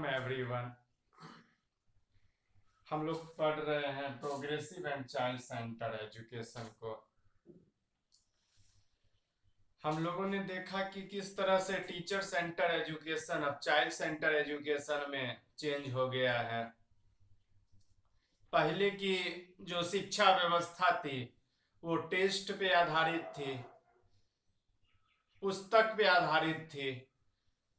Welcome everyone. हम लोग पढ़ रहे हैं progressive and child centre education को। हम लोगों ने देखा कि किस तरह से टीचर सेंटर एजुकेशन अब चाइल्ड सेंटर एजुकेशन में चेंज हो गया है। पहले की जो शिक्षा व्यवस्था थी वो टेस्ट पे आधारित थी, पुस्तक पे आधारित थी,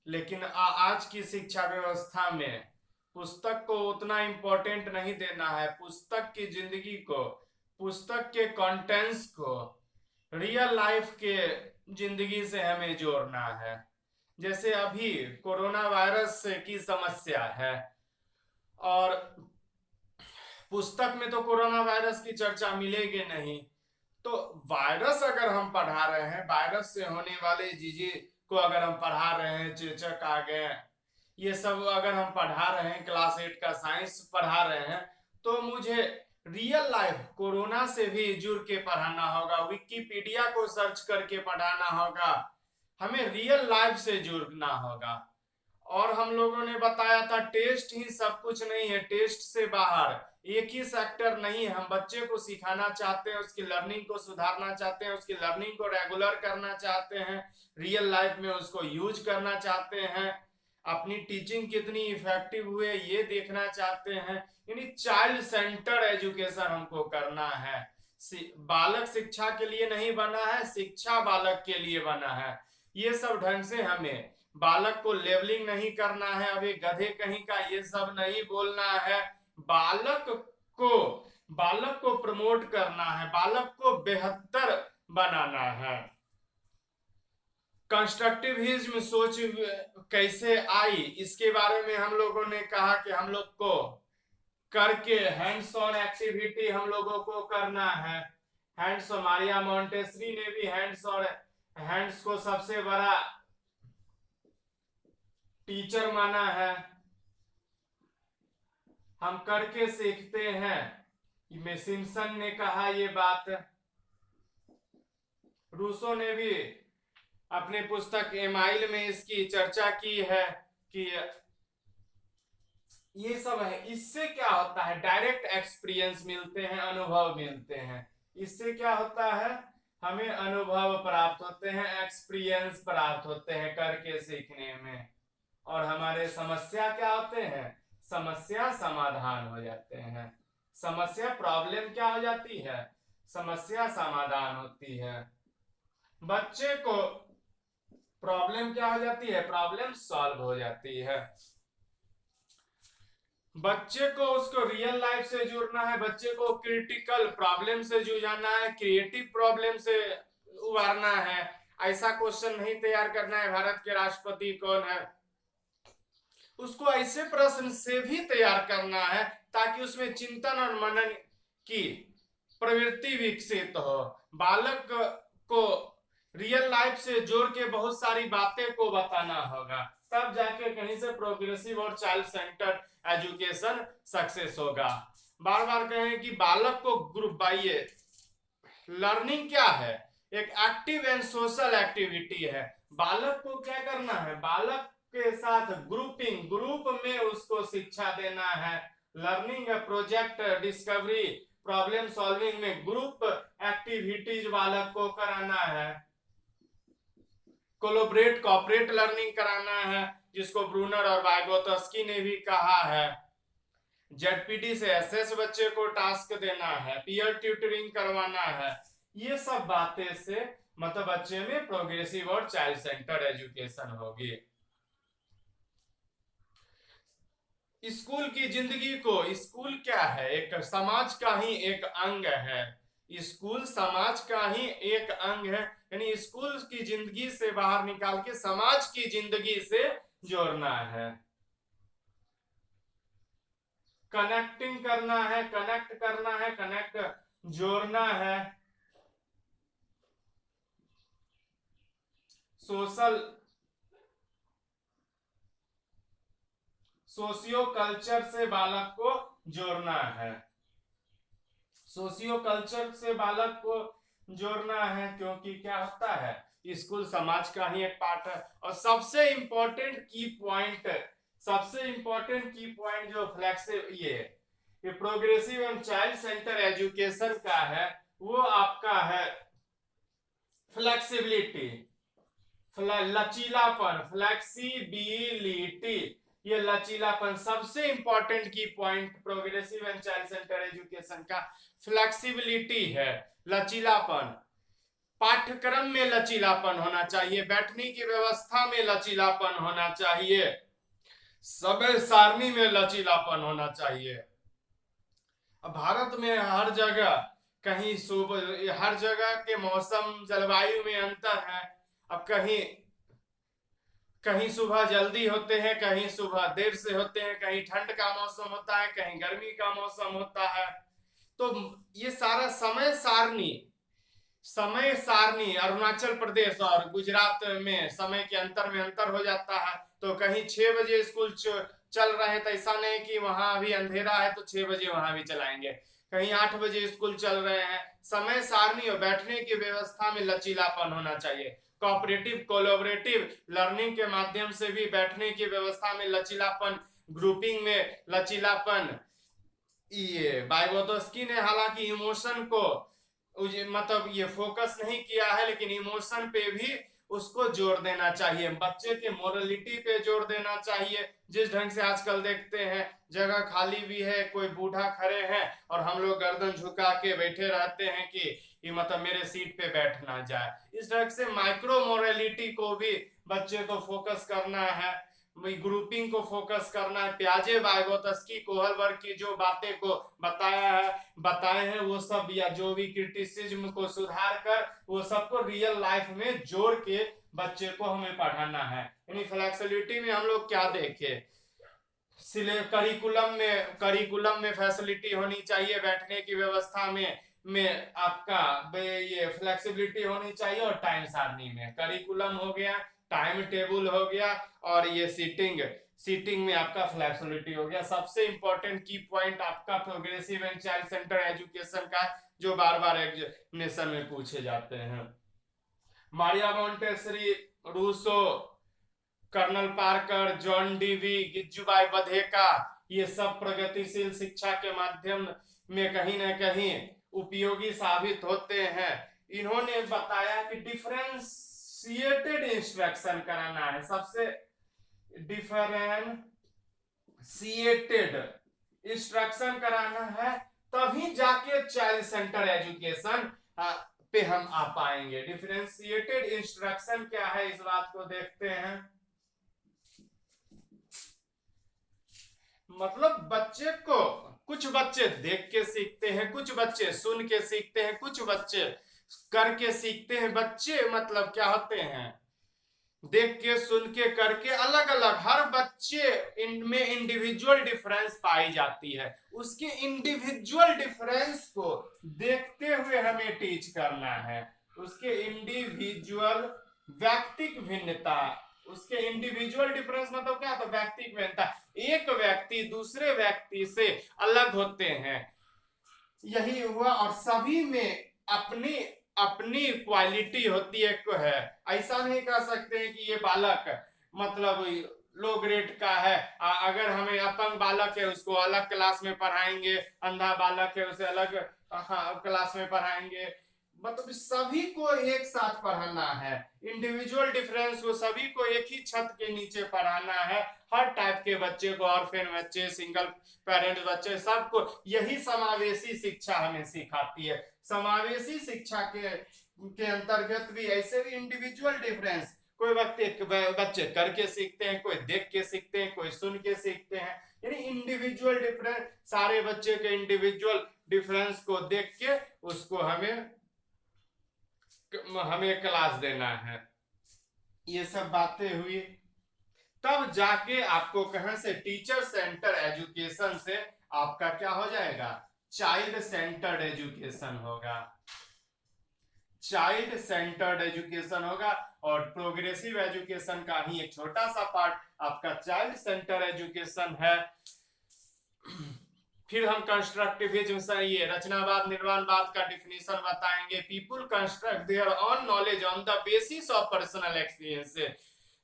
लेकिन आज की शिक्षा व्यवस्था में पुस्तक को उतना इम्पोर्टेंट नहीं देना है। पुस्तक की जिंदगी को, पुस्तक के कंटेंट्स को रियल लाइफ के जिंदगी से हमें जोड़ना है। जैसे अभी कोरोना वायरस की समस्या है और पुस्तक में तो कोरोना वायरस की चर्चा मिलेगी नहीं, तो वायरस अगर हम पढ़ा रहे हैं, वायरस से होने वाले चीजें को अगर हम पढ़ा रहे हैं, चेचक आ गए, ये सब अगर हम पढ़ा रहे हैं, क्लास 8 का साइंस पढ़ा रहे हैं, तो मुझे रियल लाइफ कोरोना से भी जुड़ के पढ़ाना होगा, विकिपीडिया को सर्च करके पढ़ाना होगा, हमें रियल लाइफ से जुड़ना होगा। और हम लोगों ने बताया था टेस्ट ही सब कुछ नहीं है, टेस्ट से बाहर एक ही सेक्टर नहीं है। हम बच्चे को सिखाना चाहते हैं, उसकी लर्निंग को सुधारना चाहते हैं, उसकी लर्निंग को रेगुलर करना चाहते हैं, रियल लाइफ में उसको यूज करना चाहते हैं, अपनी टीचिंग कितनी इफेक्टिव हुए ये देखना चाहते हैं। यानी चाइल्ड सेंटर एजुकेशन हमको करना है। बालक शिक्षा के लिए नहीं बना है, शिक्षा बालक के लिए बना है। ये सब ढंग से हमें बालक को लेवलिंग नहीं करना है, अभी गधे कहीं का ये सब नहीं बोलना है। बालक को प्रमोट करना है, बालक को बेहतर बनाना है। कंस्ट्रक्टिविज्म सोच कैसे आई, इसके बारे में हम लोगों ने कहा कि हम लोग को करके हैंड्स ऑन एक्टिविटी हम लोगों को करना है। हैंड्स, मारिया मोंटेसरी ने भी हैंड्स को सबसे बड़ा टीचर माना है। हम करके सीखते हैं, सिम्पसन ने कहा ये बात। रूसो ने भी अपने पुस्तक एमाइल में इसकी चर्चा की है कि ये सब है। इससे क्या होता है, डायरेक्ट एक्सपीरियंस मिलते हैं, अनुभव मिलते हैं। इससे क्या होता है, हमें अनुभव प्राप्त होते हैं, एक्सपीरियंस प्राप्त होते हैं करके सीखने में। और हमारे समस्या क्या होते हैं, समस्या समाधान हो जाते हैं। समस्या प्रॉब्लम क्या हो जाती है, समस्या समाधान होती है। बच्चे को प्रॉब्लम क्या हो जाती है, प्रॉब्लम सॉल्व हो जाती है। बच्चे को उसको रियल लाइफ से जुड़ना है, बच्चे को क्रिटिकल प्रॉब्लम से जुझाना है, क्रिएटिव प्रॉब्लम से उबारना है। ऐसा क्वेश्चन नहीं तैयार करना है भारत के राष्ट्रपति कौन है, उसको ऐसे प्रश्न से भी तैयार करना है ताकि उसमें चिंतन और मनन की प्रवृत्ति विकसित हो। बालक को रियल लाइफ से जोड़ के बहुत सारी बातें को बताना होगा, तब जाके कहीं से प्रोग्रेसिव और चाइल्ड सेंटर एजुकेशन सक्सेस होगा। बार बार कहें कि बालक को ग्रुप बाइए, लर्निंग क्या है, एक एक्टिव एंड सोशल एक्टिविटी है। बालक को क्या करना है, बालक के साथ ग्रुप में उसको शिक्षा देना है। Learning, project, discovery, problem solving में ग्रुप एक्टिविटीज बालक को कराना है। कोलैबोरेट, कॉपरेट लर्निंग कराना है, जिसको ब्रूनर और वाइगोत्स्की ने भी कहा है। जेडपीटी से एसएस बच्चे को टास्क देना है, पीयर ट्यूटरिंग करवाना है। ये सब बातें से मतलब बच्चे में प्रोग्रेसिव और चाइल्ड सेंटर एजुकेशन होगी। स्कूल की जिंदगी को, स्कूल क्या है, एक समाज का ही एक अंग है। स्कूल समाज का ही एक अंग है, यानी स्कूल की जिंदगी से बाहर निकाल के समाज की जिंदगी से जोड़ना है। कनेक्टिंग करना है, कनेक्ट करना है, कनेक्ट जोड़ना है। सोशियो कल्चर से बालक को जोड़ना है, सोशियो कल्चर से बालक को जोड़ना है, क्योंकि क्या होता है, स्कूल समाज का ही एक पार्ट है। और सबसे इंपॉर्टेंट की पॉइंट सबसे इंपॉर्टेंट की पॉइंट जो फ्लेक्सिबल ये progressive and child centre education का है वो आपका है फ्लेक्सिबिलिटी, लचीलापन, फ्लेक्सिबिलिटी। ये लचीलापन सबसे इंपॉर्टेंट की point progressive and child centre education का फ्लेक्सिबिलिटी है, लचीलापन। पाठ्यक्रम में लचीलापन होना चाहिए, बैठने की व्यवस्था में लचीलापन होना चाहिए, समय सारणी में लचीलापन होना चाहिए। अब भारत में हर जगह कहीं सुबह, हर जगह के मौसम जलवायु में अंतर है। अब कहीं कहीं सुबह जल्दी होते हैं, कहीं सुबह देर से होते हैं, कहीं ठंड का मौसम होता है, कहीं गर्मी का मौसम होता है। तो ये सारा समय सारणी अरुणाचल प्रदेश और गुजरात में समय के अंतर में अंतर हो जाता है। तो कहीं 6 बजे स्कूल चल रहे हैं तो ऐसा नहीं कि वहां अभी अंधेरा है तो 6 बजे वहां भी चलाएंगे, कहीं 8 बजे स्कूल चल रहे हैं। समय सारणी और बैठने की व्यवस्था में लचीलापन होना चाहिए। कोऑपरेटिव कोलैबोरेटिव लर्निंग के माध्यम से भी बैठने की व्यवस्था में लचीलापन, ग्रुपिंग में लचीलापन। ये वाइगोत्स्की ने हालांकि इमोशन को मतलब ये फोकस नहीं किया है, लेकिन इमोशन पे भी उसको जोर देना चाहिए, बच्चे के मोरलिटी पे जोर देना चाहिए। जिस ढंग से आजकल देखते हैं जगह खाली भी है, कोई बूढ़ा खड़े हैं और हम लोग गर्दन झुका के बैठे रहते हैं कि मतलब मेरे सीट पे बैठ ना जाए। इस ढंग से माइक्रो मोरलिटी को भी बच्चे को फोकस करना है, ग्रुपिंग को फोकस करना है। प्याजे वाइगोत्स्की कोहलबर्ग की जो बातें को बताए हैं वो सब, या जो भी क्रिटिसिज्म को सुधार कर वो सबको रियल लाइफ में जोड़ के बच्चे को हमें पढ़ाना है। यानी फ्लेक्सिबिलिटी में हम लोग क्या देखे, करिकुलम में फैसिलिटी होनी चाहिए, बैठने की व्यवस्था में आपका ये फ्लेक्सिबिलिटी होनी चाहिए, और टाइम सारणी में करिकुलम हो गया, टाइम टेबल हो गया, और ये सीटिंग में आपका फ्लेक्सिबिलिटी हो गया। सबसे इंपॉर्टेंट की पॉइंट आपका progressive and child centre education का, जो बार बार एग्जामिनेशन में पूछे जाते हैं। Maria Montessori, Rousseau, colonel Parker, John Dewey, गिज्जूबाई बधेका, ये सब प्रगतिशील शिक्षा के माध्यम में कहीं ना कहीं उपयोगी साबित होते हैं। इन्होंने बताया कि डिफरेंशिएटेड इंस्ट्रक्शन कराना है, सबसे डिफरेंशिएटेड इंस्ट्रक्शन कराना है, तभी जाके चाइल्ड सेंटर एजुकेशन पे हम आ पाएंगे। डिफरेंशिएटेड इंस्ट्रक्शन क्या है, इस बात को देखते हैं। मतलब बच्चे को, कुछ बच्चे देख के सीखते हैं, कुछ बच्चे सुन के सीखते हैं, कुछ बच्चे करके सीखते हैं। बच्चे मतलब क्या होते हैं, देख के सुन के करके, अलग अलग, हर बच्चे इनमें इंडिविजुअल डिफरेंस पाई जाती है। उसके इंडिविजुअल डिफरेंस को देखते हुए हमें टीच करना है। उसके इंडिविजुअल व्यक्तिक भिन्नता, उसके इंडिविजुअल डिफरेंस मतलब क्या, तो व्यक्तिक भिन्नता, एक व्यक्ति दूसरे व्यक्ति से अलग होते हैं, यही हुआ। और सभी में अपनी अपनी क्वालिटी होती है। ऐसा नहीं कह सकते हैं कि ये बालक मतलब लो ग्रेड का है, अगर हमें अपंग बालक है उसको अलग क्लास में पढ़ाएंगे, अंधा बालक है उसे अलग क्लास में पढ़ाएंगे। मतलब सभी को एक साथ पढ़ाना है, इंडिविजुअल डिफरेंस को सभी को एक ही छत के नीचे पढ़ाना है। हर टाइप के बच्चे को, ऑर्फन बच्चे, सिंगल पेरेंट्स बच्चे, सबको यही समावेशी शिक्षा हमें सिखाती है। समावेशी शिक्षा के अंतर्गत भी ऐसे भी इंडिविजुअल डिफरेंस, कोई बच्चे करके सीखते हैं, कोई देख के सीखते हैं, कोई सुन के सीखते हैं। यानी इंडिविजुअल डिफरेंस, सारे बच्चे के इंडिविजुअल डिफरेंस को देख के उसको हमें क्लास देना है। ये सब बातें हुई, तब जाके आपको कहां से, टीचर सेंटर एजुकेशन से आपका क्या हो जाएगा, चाइल्ड सेंटर्ड एजुकेशन होगा। चाइल्ड सेंटर्ड एजुकेशन होगा, और प्रोग्रेसिव एजुकेशन का ही एक छोटा सा पार्ट आपका चाइल्ड सेंटर एजुकेशन है। फिर हम कंस्ट्रक्टिविज्म से, ये रचनावाद निर्माणवाद का डिफिनेशन बताएंगे। People construct their own knowledge on the basis of personal experience.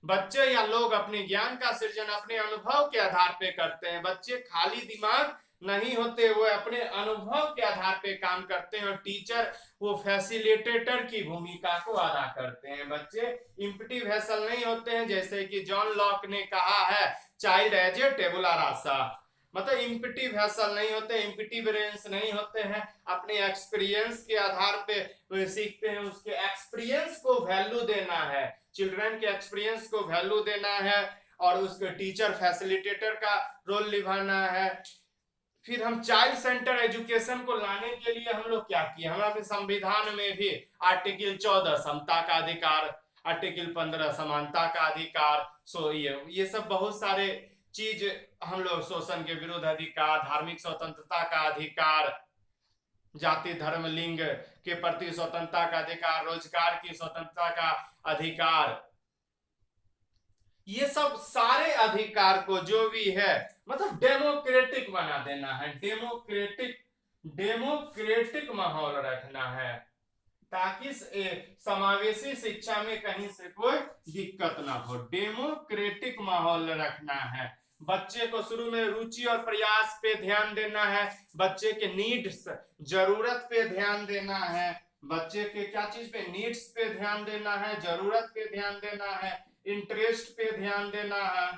बच्चे या लोग अपने ज्ञान का सृजन अपने अनुभव के आधार पे करते हैं। बच्चे खाली दिमाग नहीं होते, वो अपने अनुभव के आधार पे काम करते हैं और टीचर वो फैसिलिटेटर की भूमिका को अदा करते हैं। बच्चे इम्पटी वेसल नहीं होते हैं, जैसे कि जॉन लॉक ने कहा है, चाइल्ड एज ए टेबुला रासा, मतलब इम्पटी वेसल नहीं होते, इम्पटी ब्रेन्स नहीं होते हैं, अपने एक्सपीरियंस के आधार पे सीखते हैं। उसके एक्सपीरियंस को वैल्यू देना है, चिल्ड्रन के एक्सपीरियंस को वैल्यू देना है और उसके टीचर फैसिलिटेटर का रोल निभाना है। फिर हम चाइल्ड सेंटर एजुकेशन को लाने के लिए हम लोग क्या किए, हम अपने संविधान में भी आर्टिकल 14 समता का अधिकार, आर्टिकल 15 समानता का अधिकार, ये सब बहुत सारे चीज हम लोग, शोषण के विरुद्ध अधिकार, धार्मिक स्वतंत्रता का अधिकार, जाति धर्म लिंग के प्रति स्वतंत्रता का अधिकार, रोजगार की स्वतंत्रता का अधिकार, ये सब सारे अधिकार को जो भी है मतलब डेमोक्रेटिक बना देना है, डेमोक्रेटिक माहौल रखना है, ताकि समावेशी शिक्षा में कहीं से कोई दिक्कत ना हो। डेमोक्रेटिक माहौल रखना है, बच्चे को शुरू में रुचि और प्रयास पे ध्यान देना है, बच्चे के नीड्स जरूरत पे ध्यान देना है, बच्चे के क्या चीज पे, नीड्स पे ध्यान देना है, जरूरत पे ध्यान देना है, इंटरेस्ट पे ध्यान देना है,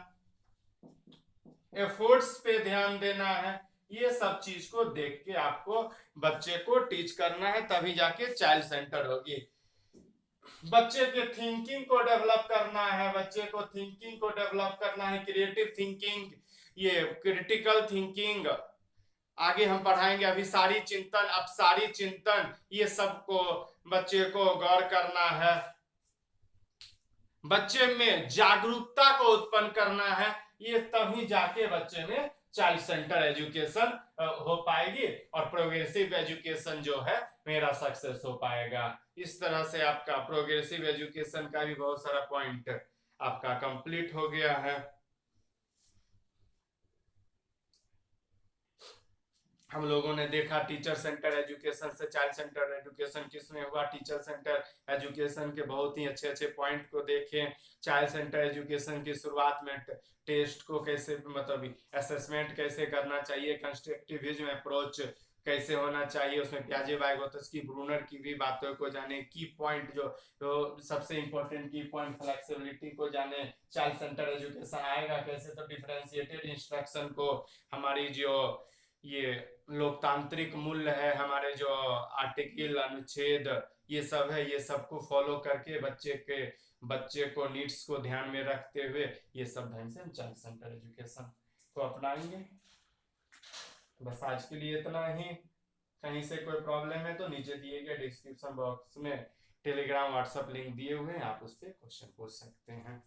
एफर्ट्स पे ध्यान देना है। ये सब चीज को देख के आपको बच्चे को टीच करना है, तभी जाके चाइल्ड सेंटर होगी। बच्चे के थिंकिंग को डेवलप करना है, बच्चे को थिंकिंग को डेवलप करना है, क्रिएटिव थिंकिंग, ये क्रिटिकल थिंकिंग आगे हम पढ़ाएंगे। अभी सारी चिंतन, अब सारी चिंतन, ये सबको बच्चे को गौर करना है, बच्चे में जागरूकता को उत्पन्न करना है, ये तभी जाके बच्चे में चाइल्ड सेंटर एजुकेशन हो पाएगी और प्रोग्रेसिव एजुकेशन जो है मेरा सक्सेस हो पाएगा। इस तरह से आपका प्रोग्रेसिव एजुकेशन का भी बहुत सारा पॉइंट आपका कंप्लीट हो गया है। हम लोगों ने देखा टीचर सेंटर एजुकेशन से चाइल्ड सेंटर एजुकेशन किसमें हुआ, टीचर सेंटर एजुकेशन के बहुत ही अच्छे अच्छे पॉइंट को देखें। चाइल्ड सेंटर एजुकेशन की शुरुआत में टेस्ट को कैसे, मतलब असेसमेंट कैसे करना चाहिए, कंस्ट्रक्टिविज्म अप्रोच कैसे होना चाहिए, उसमें प्याजे वाइगोत्स्की ब्रूनर की भी बातों को जाने, की पॉइंट जो सबसे इंपॉर्टेंट की पॉइंट फ्लेक्सिबिलिटी को जाने। चाइल्ड सेंटर एजुकेशन आएगा कैसे, तो डिफरेंशिएटेड इंस्ट्रक्शन को, हमारी जो ये लोकतांत्रिक मूल्य है, हमारे जो आर्टिकल अनुच्छेद ये सब है, ये सबको फॉलो करके बच्चे को नीड्स को ध्यान में रखते हुए ये सब ढंग से चाइल्ड सेंटर एजुकेशन को अपनाएंगे। बस आज के लिए इतना ही। कहीं से कोई प्रॉब्लम है तो नीचे दिए गए डिस्क्रिप्शन बॉक्स में टेलीग्राम व्हाट्सएप लिंक दिए हुए हैं, आप उस पर क्वेश्चन पूछ सकते हैं।